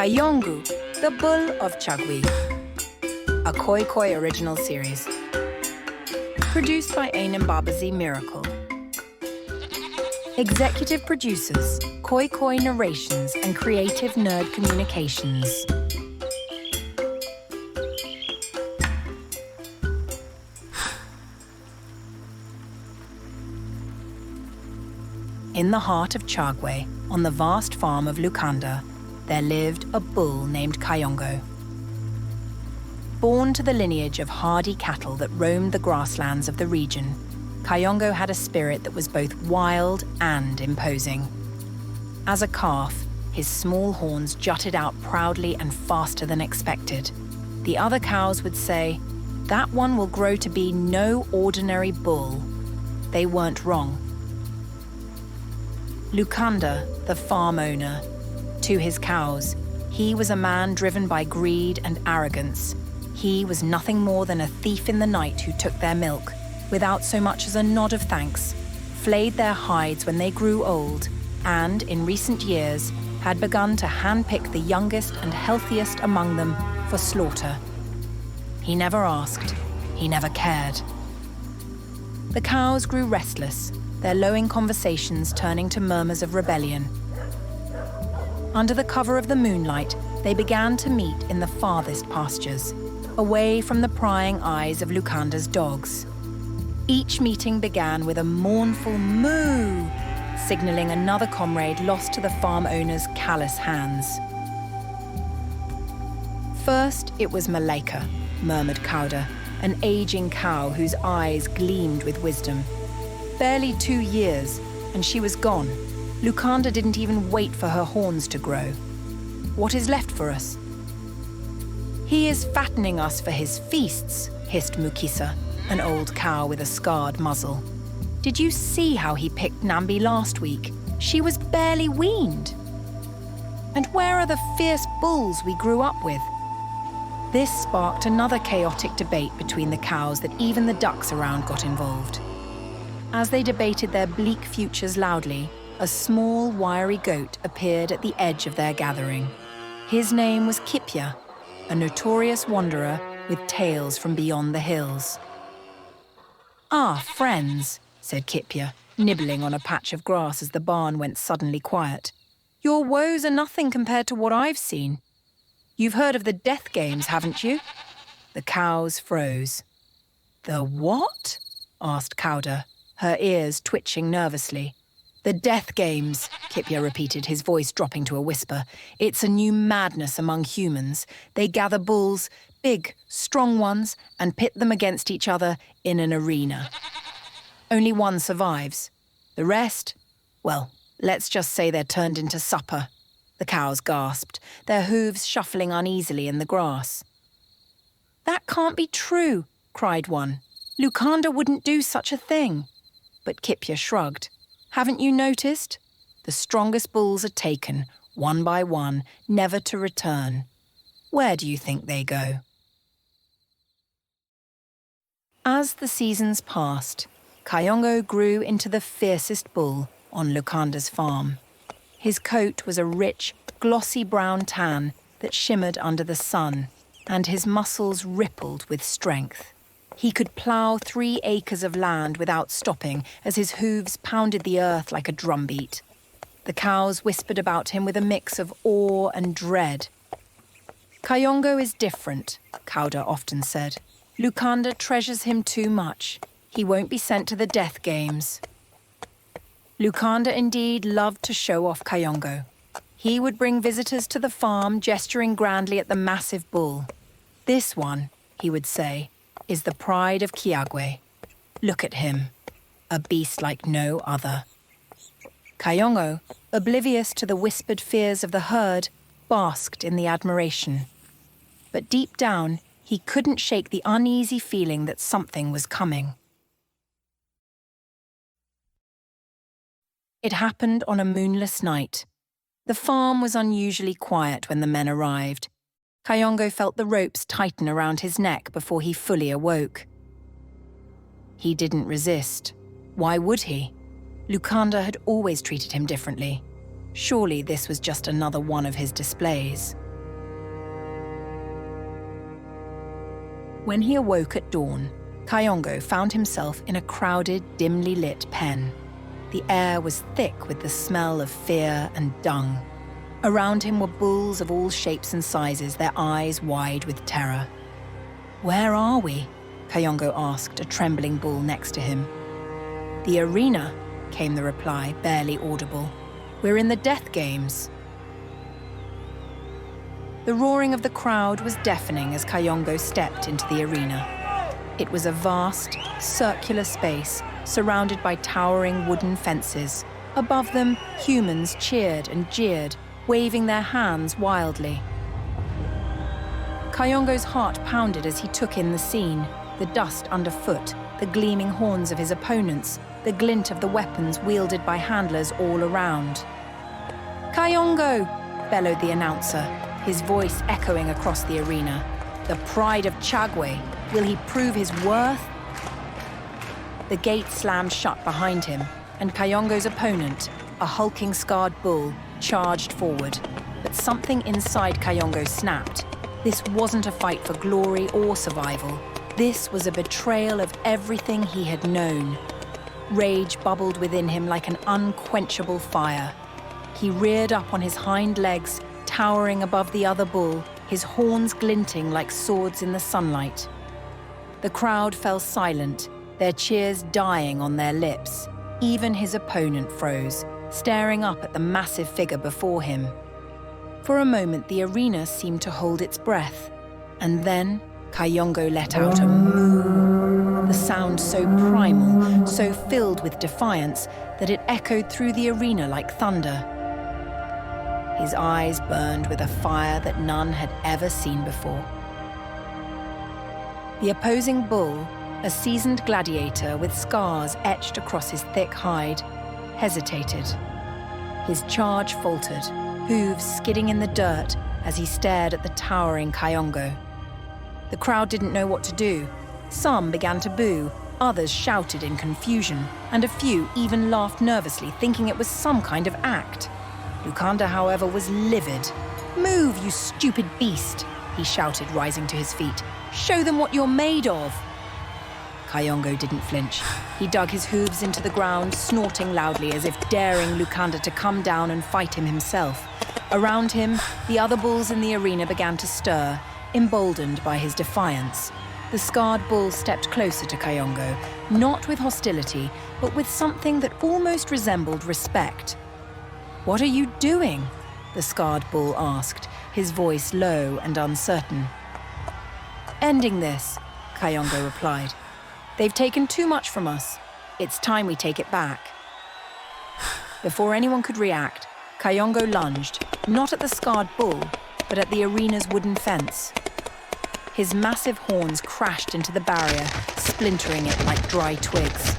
Kayongo, the Bull of Kyagwe, a Koi Koi original series. Produced by Ainem Babazi Miracle. Executive producers, Koi Koi Narrations and Creative Nerd Communications. In the heart of Kyagwe, on the vast farm of Lukanda, there lived a bull named Kayongo. Born to the lineage of hardy cattle that roamed the grasslands of the region, Kayongo had a spirit that was both wild and imposing. As a calf, his small horns jutted out proudly and faster than expected. The other cows would say, "That one will grow to be no ordinary bull." They weren't wrong. Lukanda, the farm owner, to his cows, he was a man driven by greed and arrogance. He was nothing more than a thief in the night who took their milk, without so much as a nod of thanks, flayed their hides when they grew old, and, in recent years, had begun to handpick the youngest and healthiest among them for slaughter. He never asked, he never cared. The cows grew restless, their lowing conversations turning to murmurs of rebellion. Under the cover of the moonlight, they began to meet in the farthest pastures, away from the prying eyes of Lukanda's dogs. Each meeting began with a mournful moo, signaling another comrade lost to the farm owner's callous hands. First, it was Malaika, murmured Kauda, an aging cow whose eyes gleamed with wisdom. Barely 2 years, and she was gone. Lukanda didn't even wait for her horns to grow. What is left for us? "He is fattening us for his feasts," hissed Mukisa, an old cow with a scarred muzzle. "Did you see how he picked Nambi last week? She was barely weaned. And where are the fierce bulls we grew up with?" This sparked another chaotic debate between the cows that even the ducks around got involved. As they debated their bleak futures loudly, a small, wiry goat appeared at the edge of their gathering. His name was Kipya, a notorious wanderer with tales from beyond the hills. "Ah, friends," said Kipya, nibbling on a patch of grass as the barn went suddenly quiet. "Your woes are nothing compared to what I've seen. You've heard of the death games, haven't you?" The cows froze. "The what?" asked Kauda, her ears twitching nervously. "The death games," Kipya repeated, his voice dropping to a whisper. "It's a new madness among humans. They gather bulls, big, strong ones, and pit them against each other in an arena. Only one survives. The rest, well, let's just say they're turned into supper." The cows gasped, their hooves shuffling uneasily in the grass. "That can't be true," cried one. "Lukanda wouldn't do such a thing." But Kipya shrugged. "Haven't you noticed? The strongest bulls are taken, one by one, never to return. Where do you think they go?" As the seasons passed, Kayongo grew into the fiercest bull on Lukanda's farm. His coat was a rich, glossy brown tan that shimmered under the sun, and his muscles rippled with strength. He could plough 3 acres of land without stopping as his hooves pounded the earth like a drumbeat. The cows whispered about him with a mix of awe and dread. "Kayongo is different," Kauda often said. "Lukanda treasures him too much. He won't be sent to the death games." Lukanda indeed loved to show off Kayongo. He would bring visitors to the farm, gesturing grandly at the massive bull. "This one," he would say, "is the pride of Kyagwe. Look at him, a beast like no other." Kayongo, oblivious to the whispered fears of the herd, basked in the admiration. But deep down, he couldn't shake the uneasy feeling that something was coming. It happened on a moonless night. The farm was unusually quiet when the men arrived. Kayongo felt the ropes tighten around his neck before he fully awoke. He didn't resist. Why would he? Lukanda had always treated him differently. Surely this was just another one of his displays. When he awoke at dawn, Kayongo found himself in a crowded, dimly lit pen. The air was thick with the smell of fear and dung. Around him were bulls of all shapes and sizes, their eyes wide with terror. "Where are we?" Kayongo asked a trembling bull next to him. "The arena," came the reply, barely audible. "We're in the death games." The roaring of the crowd was deafening as Kayongo stepped into the arena. It was a vast, circular space surrounded by towering wooden fences. Above them, humans cheered and jeered, waving their hands wildly. Kayongo's heart pounded as he took in the scene, the dust underfoot, the gleaming horns of his opponents, the glint of the weapons wielded by handlers all around. "Kayongo!" bellowed the announcer, his voice echoing across the arena. "The pride of Kyagwe. Will he prove his worth?" The gate slammed shut behind him, and Kayongo's opponent, a hulking scarred bull, charged forward. But something inside Kayongo snapped. This wasn't a fight for glory or survival. This was a betrayal of everything he had known. Rage bubbled within him like an unquenchable fire. He reared up on his hind legs, towering above the other bull, his horns glinting like swords in the sunlight. The crowd fell silent, their cheers dying on their lips. Even his opponent froze, staring up at the massive figure before him. For a moment, the arena seemed to hold its breath, and then Kayongo let out a moo, the sound so primal, so filled with defiance, that it echoed through the arena like thunder. His eyes burned with a fire that none had ever seen before. The opposing bull, a seasoned gladiator with scars etched across his thick hide, hesitated. His charge faltered, hooves skidding in the dirt as he stared at the towering Kayongo. The crowd didn't know what to do. Some began to boo, others shouted in confusion, and a few even laughed nervously, thinking it was some kind of act. Lukanda, however, was livid. "Move, you stupid beast," he shouted, rising to his feet. "Show them what you're made of." Kayongo didn't flinch. He dug his hooves into the ground, snorting loudly as if daring Lukanda to come down and fight him himself. Around him, the other bulls in the arena began to stir, emboldened by his defiance. The scarred bull stepped closer to Kayongo, not with hostility, but with something that almost resembled respect. "What are you doing?" the scarred bull asked, his voice low and uncertain. "Ending this," Kayongo replied. "They've taken too much from us. It's time we take it back." Before anyone could react, Kayongo lunged, not at the scarred bull, but at the arena's wooden fence. His massive horns crashed into the barrier, splintering it like dry twigs.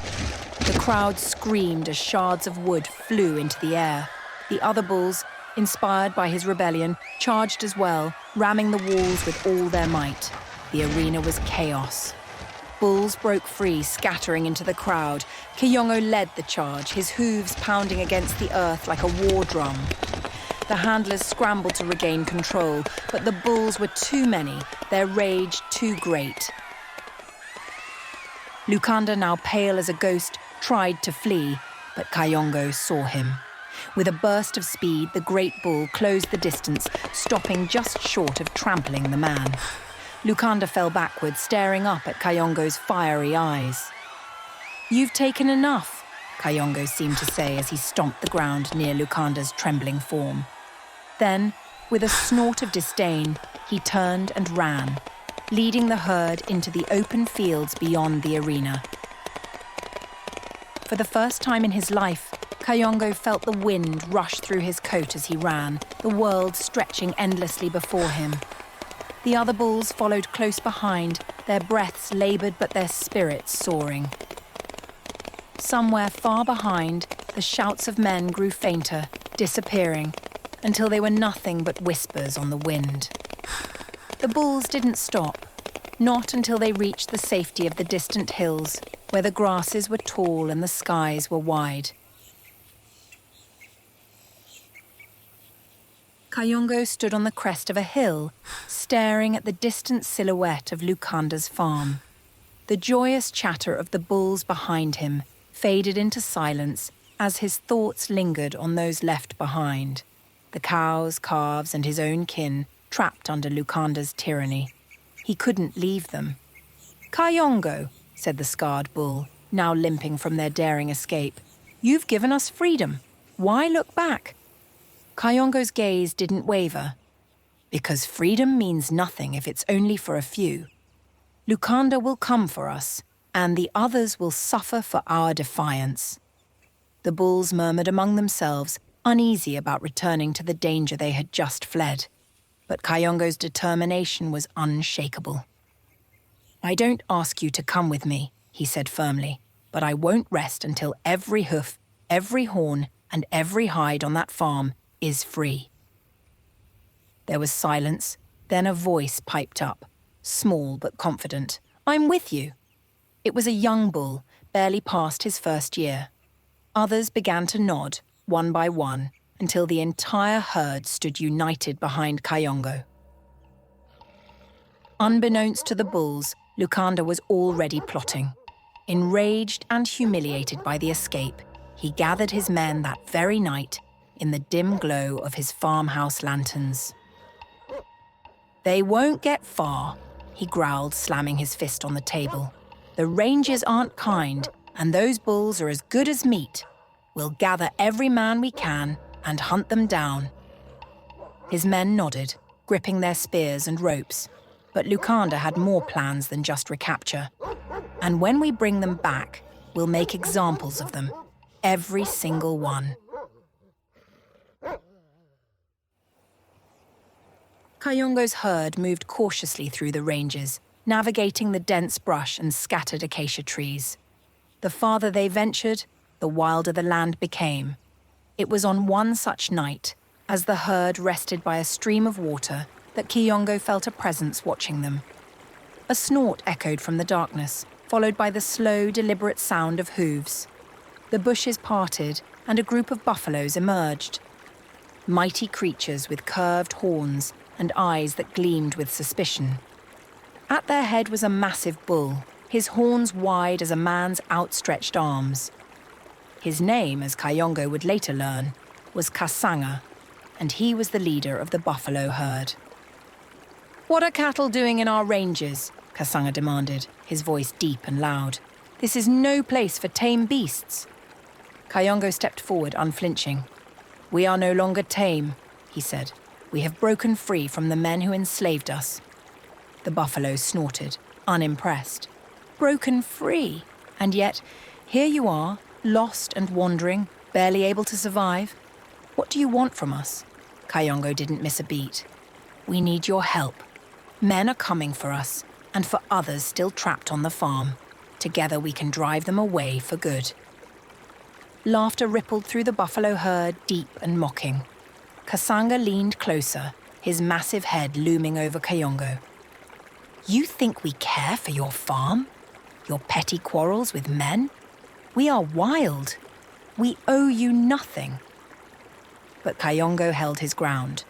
The crowd screamed as shards of wood flew into the air. The other bulls, inspired by his rebellion, charged as well, ramming the walls with all their might. The arena was chaos. Bulls broke free, scattering into the crowd. Kayongo led the charge, his hooves pounding against the earth like a war drum. The handlers scrambled to regain control, but the bulls were too many, their rage too great. Lukanda, now pale as a ghost, tried to flee, but Kayongo saw him. With a burst of speed, the great bull closed the distance, stopping just short of trampling the man. Lukanda fell backwards, staring up at Kayongo's fiery eyes. "You've taken enough," Kayongo seemed to say as he stomped the ground near Lukanda's trembling form. Then, with a snort of disdain, he turned and ran, leading the herd into the open fields beyond the arena. For the first time in his life, Kayongo felt the wind rush through his coat as he ran, the world stretching endlessly before him. The other bulls followed close behind, their breaths laboured but their spirits soaring. Somewhere far behind, the shouts of men grew fainter, disappearing, until they were nothing but whispers on the wind. The bulls didn't stop, not until they reached the safety of the distant hills, where the grasses were tall and the skies were wide. Kayongo stood on the crest of a hill, staring at the distant silhouette of Lukanda's farm. The joyous chatter of the bulls behind him faded into silence as his thoughts lingered on those left behind, the cows, calves, and his own kin trapped under Lukanda's tyranny. He couldn't leave them. "Kayongo," said the scarred bull, now limping from their daring escape, "you've given us freedom. Why look back?" Kayongo's gaze didn't waver. "Because freedom means nothing if it's only for a few. Lukanda will come for us, and the others will suffer for our defiance." The bulls murmured among themselves, uneasy about returning to the danger they had just fled. But Kayongo's determination was unshakable. "I don't ask you to come with me," he said firmly, "but I won't rest until every hoof, every horn, and every hide on that farm is free." There was silence, then a voice piped up, small but confident. "I'm with you." It was a young bull, barely past his first year. Others began to nod, one by one, until the entire herd stood united behind Kayongo. Unbeknownst to the bulls, Lukanda was already plotting. Enraged and humiliated by the escape, he gathered his men that very night in the dim glow of his farmhouse lanterns. "They won't get far," he growled, slamming his fist on the table. "The rangers aren't kind, and those bulls are as good as meat. We'll gather every man we can and hunt them down." His men nodded, gripping their spears and ropes. But Lukanda had more plans than just recapture. "And when we bring them back, we'll make examples of them. Every single one." Kayongo's herd moved cautiously through the ranges, navigating the dense brush and scattered acacia trees. The farther they ventured, the wilder the land became. It was on one such night, as the herd rested by a stream of water, that Kayongo felt a presence watching them. A snort echoed from the darkness, followed by the slow, deliberate sound of hooves. The bushes parted, and a group of buffaloes emerged. Mighty creatures with curved horns and eyes that gleamed with suspicion. At their head was a massive bull, his horns wide as a man's outstretched arms. His name, as Kayongo would later learn, was Kasanga, and he was the leader of the buffalo herd. "What are cattle doing in our ranges?" Kasanga demanded, his voice deep and loud. "This is no place for tame beasts." Kayongo stepped forward, unflinching. "We are no longer tame," he said. "We have broken free from the men who enslaved us." The buffalo snorted, unimpressed. "Broken free? And yet, here you are, lost and wandering, barely able to survive. What do you want from us?" Kayongo didn't miss a beat. "We need your help. Men are coming for us, and for others still trapped on the farm. Together we can drive them away for good." Laughter rippled through the buffalo herd, deep and mocking. Kasanga leaned closer, his massive head looming over Kayongo. "You think we care for your farm? Your petty quarrels with men? We are wild. We owe you nothing." But Kayongo held his ground.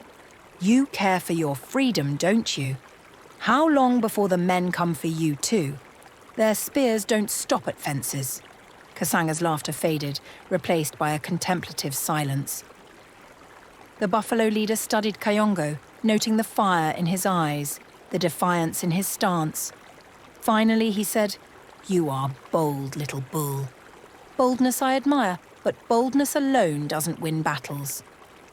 "You care for your freedom, don't you? How long before the men come for you too? Their spears don't stop at fences." Kasanga's laughter faded, replaced by a contemplative silence. The buffalo leader studied Kayongo, noting the fire in his eyes, the defiance in his stance. Finally, he said, "You are bold, little bull." "Boldness I admire, but boldness alone doesn't win battles."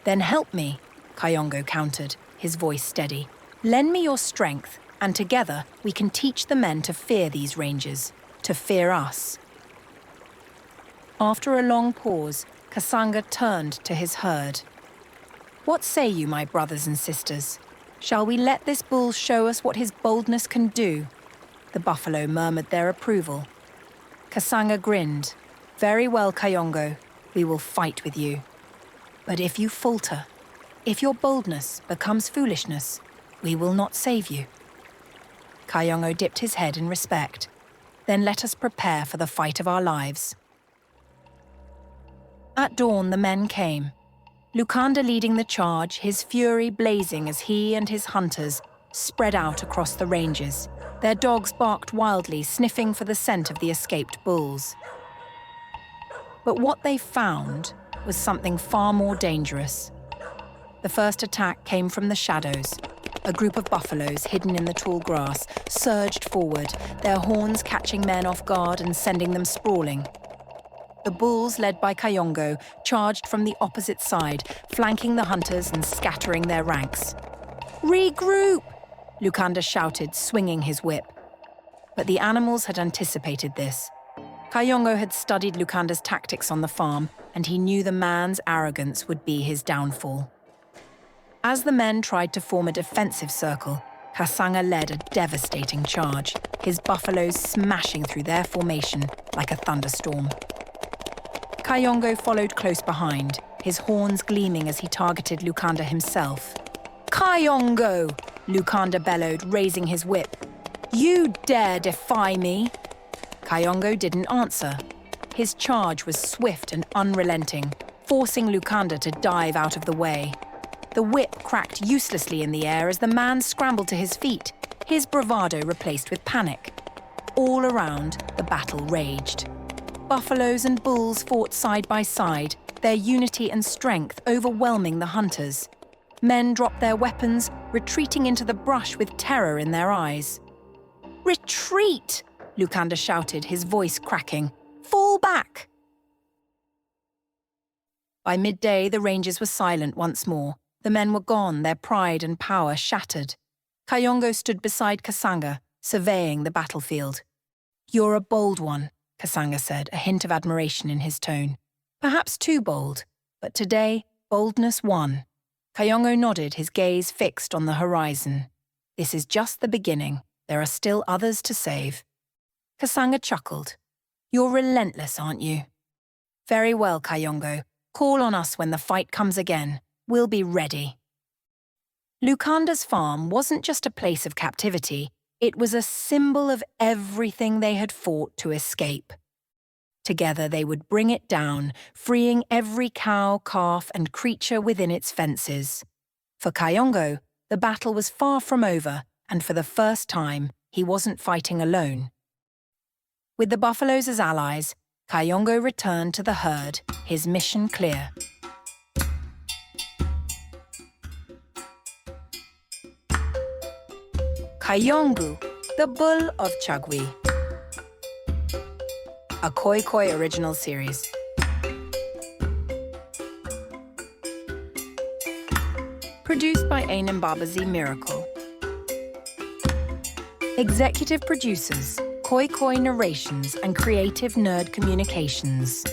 "Then help me," Kayongo countered, his voice steady. "Lend me your strength, and together we can teach the men to fear these rangers, to fear us." After a long pause, Kasanga turned to his herd. "What say you, my brothers and sisters? Shall we let this bull show us what his boldness can do?" The buffalo murmured their approval. Kasanga grinned. "Very well, Kayongo. We will fight with you. But if you falter, if your boldness becomes foolishness, we will not save you." Kayongo dipped his head in respect. "Then let us prepare for the fight of our lives." At dawn, the men came. Lukanda leading the charge, his fury blazing as he and his hunters spread out across the ranges. Their dogs barked wildly, sniffing for the scent of the escaped bulls. But what they found was something far more dangerous. The first attack came from the shadows. A group of buffaloes hidden in the tall grass surged forward, their horns catching men off guard and sending them sprawling. The bulls, led by Kayongo, charged from the opposite side, flanking the hunters and scattering their ranks. "Regroup!" Lukanda shouted, swinging his whip. But the animals had anticipated this. Kayongo had studied Lukanda's tactics on the farm, and he knew the man's arrogance would be his downfall. As the men tried to form a defensive circle, Kasanga led a devastating charge, his buffaloes smashing through their formation like a thunderstorm. Kayongo followed close behind, his horns gleaming as he targeted Lukanda himself. "Kayongo!" Lukanda bellowed, raising his whip. "You dare defy me?" Kayongo didn't answer. His charge was swift and unrelenting, forcing Lukanda to dive out of the way. The whip cracked uselessly in the air as the man scrambled to his feet, his bravado replaced with panic. All around, the battle raged. Buffaloes and bulls fought side by side, their unity and strength overwhelming the hunters. Men dropped their weapons, retreating into the brush with terror in their eyes. "Retreat!" Lukanda shouted, his voice cracking. "Fall back!" By midday, the ranges were silent once more. The men were gone, their pride and power shattered. Kayongo stood beside Kasanga, surveying the battlefield. "You're a bold one," Kasanga said, a hint of admiration in his tone. Perhaps too bold, but today, boldness won. Kayongo nodded, his gaze fixed on the horizon. "This is just the beginning. There are still others to save." Kasanga chuckled. "You're relentless, aren't you?" "Very well, Kayongo. Call on us when the fight comes again. We'll be ready." Lukanda's farm wasn't just a place of captivity, it was a symbol of everything they had fought to escape. Together they would bring it down, freeing every cow, calf, and creature within its fences. For Kayongo, the battle was far from over, and for the first time, he wasn't fighting alone. With the buffaloes as allies, Kayongo returned to the herd, his mission clear. Kayongo, the Bull of Kyagwe. A Koi Koi original series. Produced by Ainem Babazi Miracle. Executive producers, Koi Koi Narrations and Creative Nerd Communications.